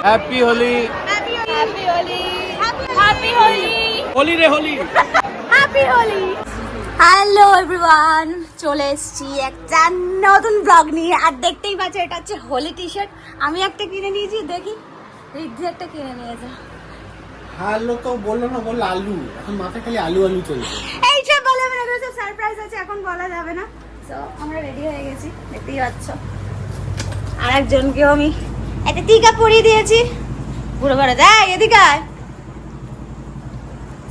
Happy Holi. Happy Holi. Happy Holi. Holi রে Holi. Happy Holi. Hello everyone, চলে এসেছি একটা নতুন ব্লগ নিয়ে। আর দেখতেই পাচ্ছ এটা হচ্ছে হোলি টি শার্ট। আমি একটা কিনে নিয়েছি, দেখি রিদ্ধি একটা কিনে নিয়েছে। হ্যালো তো বললো না, বললো আলু, এখন মাথায় খালি আলু আলু চলছে। এই সব বলে না, এগুলো সব সারপ্রাইজ আছে, এখন বলা যাবে না। সো আমরা রেডি হয়ে গেছি, দেখতেই পাচ্ছ। আর একজনকেও আমি একটা টিকা পরিয়ে দিয়েছি। বুড়ো বড় দেয় এদিকে আয়।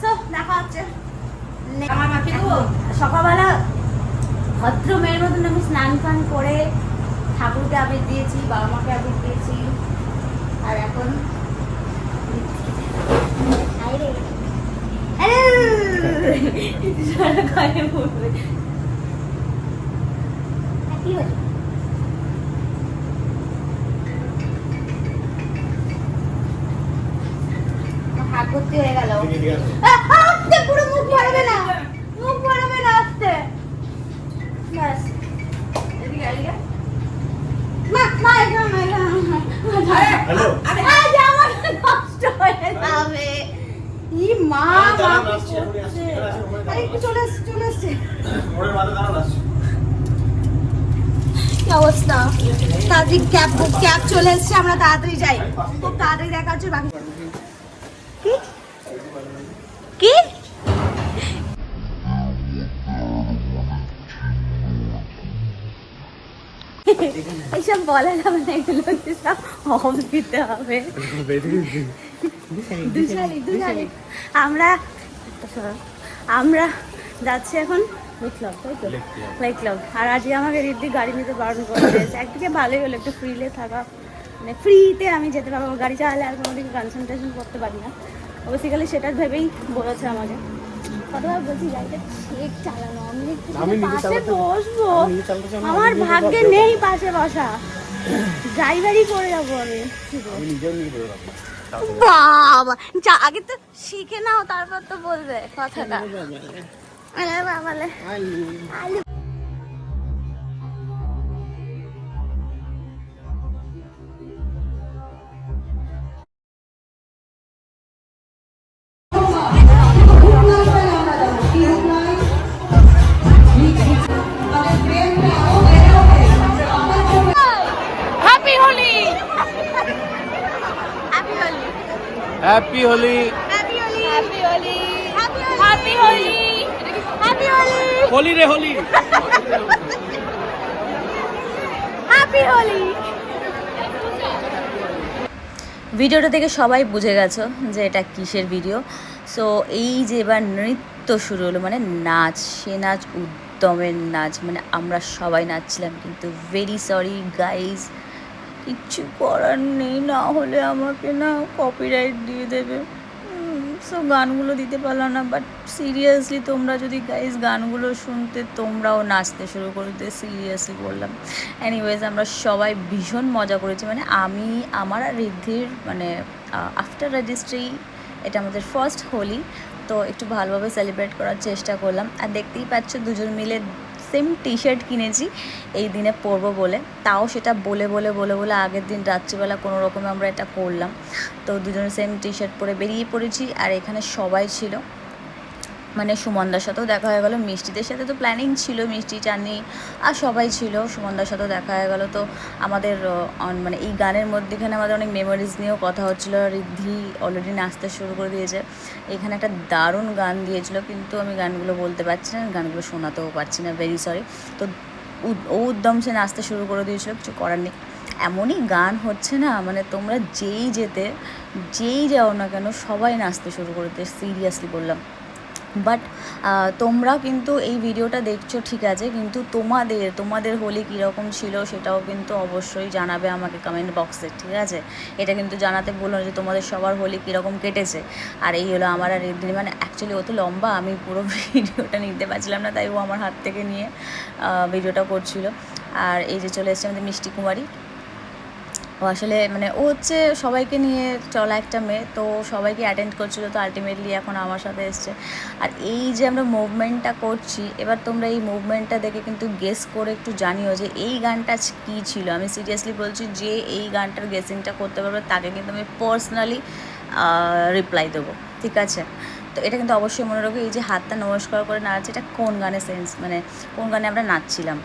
সো দেখা হচ্ছে। আমার মাকে দেবো সকালবেলা ভদ্র মেয়ের মতন আমি স্নান ফান করে ঠাকুরকে আবির দিয়েছি, বাবা মাকে আবির দিয়েছি। আর এখন কি হলো? হাত ভর্তি হয়ে গেল। পুরো মুখ ভরবে না, মুখ ভরবে না, আসতে ব্যাস। এদিকে এদিকে মা মা এখানে হ্যালো আমার নষ্ট হয়ে যাবে। ই মা চলে এসছে চলে এসছে। কি অবস্থা? তাড়াতাড়ি ক্যাব চলে এসছে, আমরা তাড়াতাড়ি যাই, খুব তাড়াতাড়ি দেখা হচ্ছে। বাকি কি কি এইসব বলা যাবে না, এগুলো সব অফ দিতে হবে। দুশালি আমরা যাচ্ছি এখন লেক ক্লাব। আর আজকে আমাকে রিদ্ধি গাড়ি নিতে বারণ করে দিয়েছে। একদিকে ভালোই হলো, একটু ফ্রিলে থাকা, মানে ফ্রিতে আমি যেতে পারবো। গাড়ি চালালে আর কোনো দিকে কনসেন্ট্রেশন করতে পারি না। বেসিক্যালি সেটা ভেবেই বলেছে আমাকে। কতবার বলছি গাড়িটা ঠিক চালানো, আমি পাশে বসবো, আমার ভাগ্যে নেই পাশে বসা, ড্রাইভারই করে যাবো আমি। বাবা আগে তো শিখে নাও, তারপর তো বলবে কথাটা। আলু happy Holi. Happy Holi. Happy Holi. Happy Holi. Happy Holi. Happy Holi. Happy Holi. Holi রে হোলি। হ্যাপি হোলি। ভিডিওটা থেকে সবাই বুঝে গেছো যে এটা কিসের ভিডিও। সো এই যে এবার নৃত্য শুরু হলো, মানে নাচ, সে নাচ উদ্যমের নাচ, মানে আমরা সবাই নাচছিলাম। কিন্তু ভেরি সরি গাইজ, কিচ্ছু করার নেই, না হলে আমাকে না কপিরাইট দিয়ে দেবে। সো গানগুলো দিতে পারলাম না। বাট সিরিয়াসলি তোমরা যদি গাইজ গানগুলো শুনতে, তোমরাও নাচতে শুরু করতে, সিরিয়াসলি বললাম। এনিওয়েজ আমরা সবাই ভীষণ মজা করেছি, মানে আমি, আমার আর রিদ্ধির, মানে আফটার রেজিস্ট্রি এটা আমাদের ফার্স্ট হোলি। তো একটু ভালোভাবে সেলিব্রেট করার চেষ্টা করলাম। আর দেখতেই পাচ্ছ দুজন মিলে সেম টি শার্ট কিনেছি এই দিনে পরবো বলে। তাও সেটা বলে বলে বলে বলে আগের দিন রাত্রিবেলা কোনো রকমে আমরা এটা করলাম। তো দুজনে সেম টি শার্ট পরে বেরিয়ে পড়েছি। আর এখানে সবাই ছিল, মানে সুমনদার সাথেও দেখা হয়ে গেলো, মিষ্টিদের সাথে তো প্ল্যানিং ছিল, মিষ্টি চাননি আর সবাই ছিল। সুমনদার সাথেও দেখা হয়ে গেলো। তো আমাদের মানে এই গানের মধ্যেখানে আমাদের অনেক মেমোরিজ নিয়েও কথা হচ্ছিলো। রিদ্ধি অলরেডি নাচতে শুরু করে দিয়েছে। এখানে একটা দারুণ গান দিয়েছিল, কিন্তু আমি গানগুলো বলতে পারছি না, গানগুলো শোনাতেও পারছি না, ভেরি সরি। তো উদ্যম সে নাচতে শুরু করে দিয়েছিল, কিছু করার নেই। এমনই গান হচ্ছে না, মানে তোমরা যেই যাও না কেন সবাই নাচতে শুরু করে দিয়েছে, সিরিয়াসলি বললাম। বাট তোমরা কিন্তু এই ভিডিওটা দেখছো ঠিক আছে, কিন্তু তোমাদের হোলি কীরকম ছিল সেটাও কিন্তু অবশ্যই জানাবে আমাকে কমেন্ট বক্সে, ঠিক আছে? এটা কিন্তু জানাতে বলো যে তোমাদের সবার হোলি কীরকম কেটেছে। আর এই হলো আমার আর রিদ্ধির, মানে অ্যাকচুয়ালি ও তো লম্বা, আমি পুরো ভিডিওটা নিতে পারছিলাম না, তাই ও আমার হাত থেকে নিয়ে ভিডিওটা করছিল। আর এই যে চলে এসেছে আমাদের মিষ্টি কুমারী, ও আসলে মানে ও হচ্ছে সবাইকে নিয়ে চলা একটা মেয়ে, তো সবাইকে অ্যাটেন্ড করছিল, তো আলটিমেটলি এখন আমার সাথে এসছে। আর এই যে আমরা মুভমেন্টটা করছি, এবার তোমরা এই মুভমেন্টটা দেখে কিন্তু গেস করে একটু জানিও যে এই গানটা কী ছিল। আমি সিরিয়াসলি বলছি, যে এই গানটার গেসিংটা করতে পারবে তাকে কিন্তু আমি পার্সোনালি রিপ্লাই দেবো, ঠিক আছে? তো এটা কিন্তু অবশ্যই মনে রাখো, এই যে হাতটা নমস্কার করে নাচছে, এটা কোন গানে সেন্স, মানে কোন গানে আমরা নাচছিলাম।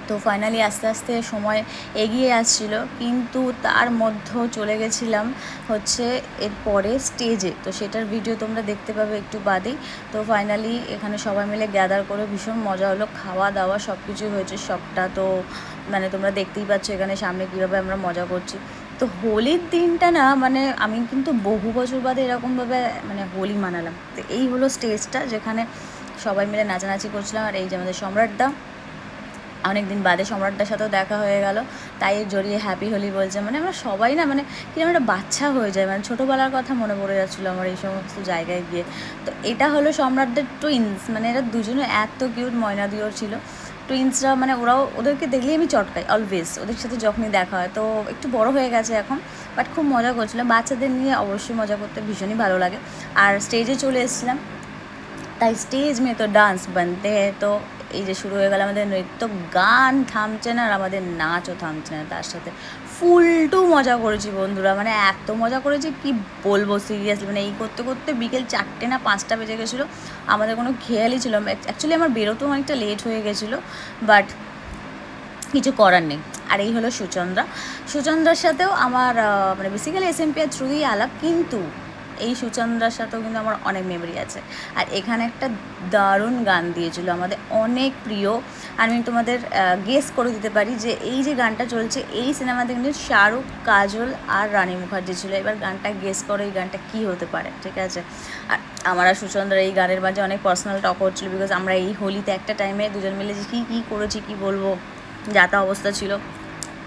তো ফাইনালি আস্তে আস্তে সময় এগিয়ে আসছিল, কিন্তু তার মধ্যেও চলে গেছিলাম হচ্ছে এরপরে স্টেজে। তো সেটার ভিডিও তোমরা দেখতে পাবে একটু বাদেই। তো ফাইনালি এখানে সবাই মিলে গ্যাদার করে ভীষণ মজা হলো, খাওয়া দাওয়া সব কিছুই হয়েছে, সবটা তো মানে তোমরা দেখতেই পাচ্ছ এখানে সামনে কীভাবে আমরা মজা করছি। তো হোলির দিনটা না, মানে আমি কিন্তু বহু বছর বাদে এরকমভাবে মানে হোলি মানালাম। তো এই হলো স্টেজটা যেখানে সবাই মিলে নাচানাচি করছিলাম। আর এই যে আমাদের সম্রাটদা, অনেক দিন বাদে সম্রাটদার সাথেও দেখা হয়ে গেল, তাই জড়িয়ে হ্যাপি হোলি বলছে। মানে আমরা সবাই না মানে কিরকম একটা বাচ্চা হয়ে যায়, মানে ছোটোবেলার কথা মনে পড়ে যাচ্ছিলো আমার এই সমস্ত জায়গায় গিয়ে। তো এটা হলো সম্রাটদের টুইন্স, মানে এরা দুজনে এত কিউট, ময়নাদিও ছিল টুইন্সরা, মানে ওরাও, ওদেরকে দেখলেই আমি চটকাই অলওয়েজ, ওদের সাথে যখনই দেখা হয়। তো একটু বড় হয়ে গেছে এখন, বাট খুব মজা করছিলাম। বাচ্চাদের নিয়ে অবশ্যই মজা করতে ভীষণই ভালো লাগে। আর স্টেজে চলে এসেছিলাম, তাই স্টেজ মে তো ডান্স বানতে হ্যায়। তো এই যে শুরু হয়ে গেল আমাদের নৃত্য, গান থামছে না আর আমাদের নাচও থামছে না, তার সাথে ফুলটু মজা করেছি বন্ধুরা, মানে এত মজা করেছি কি বলবো সিরিয়াসলি। মানে এই করতে করতে বিকেল 4টে না 5টা বেজে গেছিলো, আমাদের কোনো খেয়ালই ছিল। অ্যাকচুয়ালি আমার বেরোতেও অনেকটা লেট হয়ে গেছিলো, বাট কিছু করার নেই। আর এই হলো সুচন্দ্রার সাথেও আমার মানে বেসিক্যালি এসএমপিআর থ্রুই আলাপ, কিন্তু এই সুচন্দ্রার সাথেও কিন্তু আমার অনেক মেমরি আছে। আর এখানে একটা দারুণ গান দিয়েছিল আমাদের অনেক প্রিয়, আমি তোমাদের গেস করে দিতে পারি যে এই যে গানটা চলছে এই সিনেমাতে কিন্তু শাহরুখ, কাজল আর রানী মুখার্জি ছিল। এবার গানটা গেস করো এই গানটা কী হতে পারে, ঠিক আছে? আর আমার আর সুচন্দ্রা এই গানের মাঝে অনেক পার্সোনাল টক হচ্ছিলো, বিকজ আমরা এই হোলিতে একটা টাইমে দুজন মিলে যে কী করেছি কী বলবো, যা তা অবস্থা ছিল।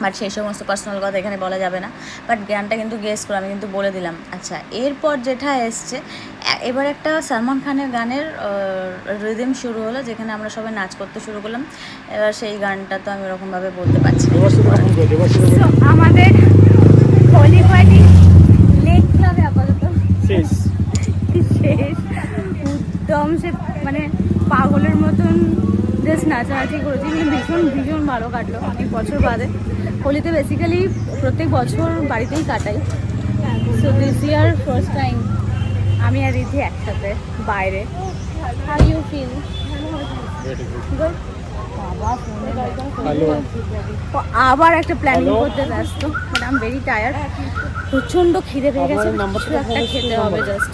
বাট সেই সমস্ত পার্সোনাল কথা এখানে বলা যাবে না, বাট গানটা কিন্তু গেস করে আমি কিন্তু বলে দিলাম। আচ্ছা, এরপর যেটা এসছে, এবার একটা সালমান খানের গানের রিদম শুরু হলো, যেখানে আমরা সবাই নাচ করতে শুরু করলাম। এবার সেই গানটা তো আমি ওরকমভাবে বলতে পারছি না। আমাদের হোলি পার্টি লেক ক্লাবে আপাতত শেষ, একদম সে মানে পাগলের মতন জাস্ট নাচানাচি করেছি, কিন্তু ভীষণ ভালো কাটলো অনেক বছর বাদে। হোলিতে বেসিক্যালি প্রত্যেক বছর বাড়িতেই কাটাই, so this year first time আমি আর রিধি একসাথে বাইরে। How you feel? আবার একটা প্ল্যানিং করতে ব্যস্ত, but I am very tired, প্রচণ্ড খিদে পেয়ে গেছে, কিছু একটা খেতে হবে জাস্ট।